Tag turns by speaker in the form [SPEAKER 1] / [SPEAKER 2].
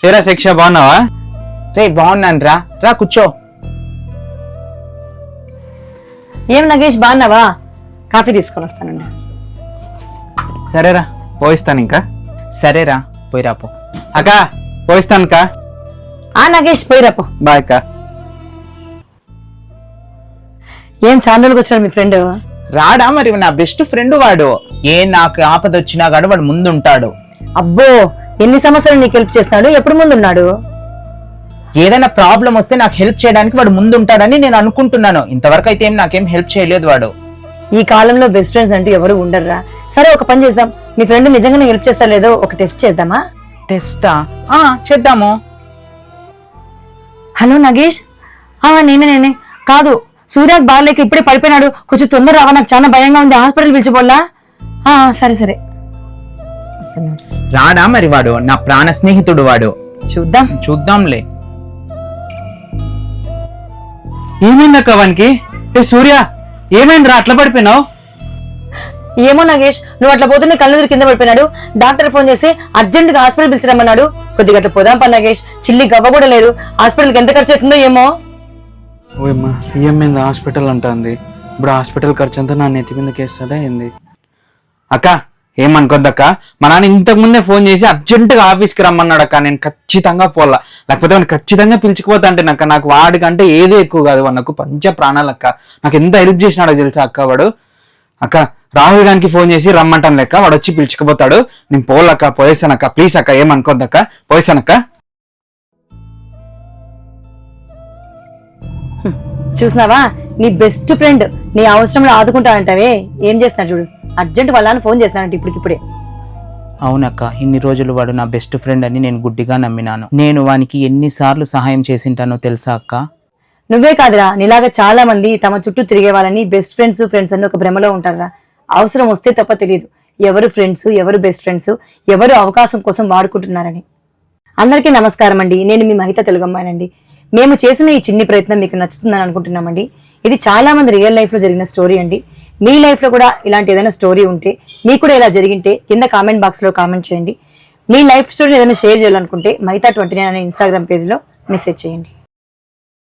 [SPEAKER 1] ఏరా శిక్ష బాగున్నావా?
[SPEAKER 2] రే బాగున్నాను రా, రా కూర్చో.
[SPEAKER 3] ఏం నగేష్ బాగున్నావా? కాఫీ తీసుకొని వస్తానండి.
[SPEAKER 1] సరేరా పోయిస్తాను ఇంకా.
[SPEAKER 2] సరేరా పోయిరాపో.
[SPEAKER 1] అక్క పోయిస్తాను అక్క.
[SPEAKER 3] నగేష్ పోయిరాపో.
[SPEAKER 1] బాయ్ అక్క.
[SPEAKER 3] ఏం చాలా రోజులకు వచ్చాడు మీ ఫ్రెండ్?
[SPEAKER 2] రాడా మరి, నా బెస్ట్ ఫ్రెండ్ వాడు. నాకు ఆపద వచ్చినా గాడు వాడు ముందుంటాడు.
[SPEAKER 3] అబ్బో ఎన్ని సమస్యలు నీకు హెల్ప్ చేస్తున్నాడు, ఎప్పుడు ముందున్నాడు?
[SPEAKER 2] ఏదైనా ప్రాబ్లం వస్తే నాకు హెల్ప్ చేయడానికి వాడు ముందుంటాడని నేను అనుకుంటున్నాను. ఇంతవరకు అయితే నాకేం హెల్ప్ చేయలేదు వాడు.
[SPEAKER 3] ఈ కాలంలో బెస్ట్ ఫ్రెండ్స్ అంటే ఎవరు ఉండర్రా. సరే ఒక పని చేద్దాం, మీ ఫ్రెండ్ నిజంగానే హెల్ప్ చేస్తా లేదో ఒక టెస్ట్ చేద్దామా?
[SPEAKER 2] టెస్టా? చేద్దాము.
[SPEAKER 3] హలో నగేష్. నేనే కాదు, సూర్యాకి బాగాలేక ఇప్పుడే పడిపోయినాడు, కొంచెం తొందర రావా, నాకు చాలా భయంగా ఉంది, హాస్పిటల్ పిలిచిపోలా. సరే సరే వస్తున్నాడు.
[SPEAKER 2] రాడా మరి, వాడు నా ప్రాణ స్నేహితుడు వాడు. చూద్దాంలే.
[SPEAKER 1] ఏమైందక్క వానికి? సూర్య ఏమైందిరా అట్లా పడిపోయినావు?
[SPEAKER 3] ఏమో నగేష్, నువ్వు అట్లా పోతుంటే కళ్ళు కింద పడిపోయినాడు. డాక్టర్ ఫోన్ చేసి అర్జెంట్ గా హాస్పిటల్ పిలిచిరమ్మన్నాడు. కొద్దిగా అట్లా పోదాం పా నగేష్, చిల్లి గవ్వ కూడా లేదు. హాస్పిటల్కి ఎంత ఖర్చు అవుతుందో ఏమో.
[SPEAKER 1] ఓయమ్మా ఏమైంది హాస్పిటల్ అంటుంది. ఇప్పుడు హాస్పిటల్ ఖర్చు అంతా నా నెత్తి మీద కేస్తుందా ఏంది? అక్క ఏమనుకోద్దక్క, మా నాన్న ఇంతకు ముందే ఫోన్ చేసి అర్జెంటుగా ఆఫీస్కి రమ్మన్నాడు అక్క. నేను ఖచ్చితంగా పోలా, లేకపోతే వాడిని ఖచ్చితంగా పిలిచిపోతా అంటే నాకు వాడికంటే ఏదే ఎక్కువ కాదు, వాడు నాకు పంచ ప్రాణాలు అక్క. నాకు ఎంత హెల్ప్ చేసినాడో తెలుసా అక్క వాడు. అక్క రాహుల్ గారికి ఫోన్ చేసి రమ్మంటాను లెక్క, వాడు వచ్చి పిలుచుకుపోతాడు. నేను పోలక్క, పోయేసానక్క. ప్లీజ్ అక్క ఏమనుకోద్దక్క, పోయేసానక్క.
[SPEAKER 3] చూసినావా, నీ బెస్ట్ ఫ్రెండ్ నీ అవసరంలో ఆదుకుంటా అంటావే, ఏం చేస్తున్నాడు చూడు. అర్జెంట్ వాళ్ళని ఫోన్ చేస్తానంటే ఇప్పటికిప్పుడే.
[SPEAKER 2] అవునక్క, ఇన్ని రోజులు వాడు నా బెస్ట్ ఫ్రెండ్ అని నేను గుడ్డిగా నమ్మినాను. నేను వానికి ఎన్నిసార్లు సహాయం చేసింటానో తెలుసా అక్క.
[SPEAKER 3] నువ్వే కాదురా, నీలాగా చాలా మంది తమ చుట్టూ తిరిగే వాళ్ళని బెస్ట్ ఫ్రెండ్స్ అని ఒక భ్రమలో ఉంటారా. అవసరం వస్తే తప్ప తెలియదు ఎవరు ఫ్రెండ్స్, ఎవరు బెస్ట్ ఫ్రెండ్స్, ఎవరు అవకాశం కోసం వాడుకుంటున్నారని. అందరికీ నమస్కారం అండి, నేను మీ మహిత తెలుగమ్మానండి. మేము చేసిన ఈ చిన్ని ప్రయత్నం మీకు నచ్చుతుందని అనుకుంటున్నామండి. ఇది చాలా మంది రియల్ లైఫ్ లో జరిగిన స్టోరీ అండి. మీ లైఫ్ లో కూడా ఇలాంటి ఏదైనా స్టోరీ ఉంటే, మీకు కూడా ఇలా జరిగింటే కింద కామెంట్ బాక్స్ లో కామెంట్ చేయండి. మీ లైఫ్ స్టోరీని ఏదైనా షేర్ చేయాలనుకుంటే Mahitha29 అనే ఇన్స్టాగ్రామ్ పేజ్ లో మెసేజ్ చేయండి.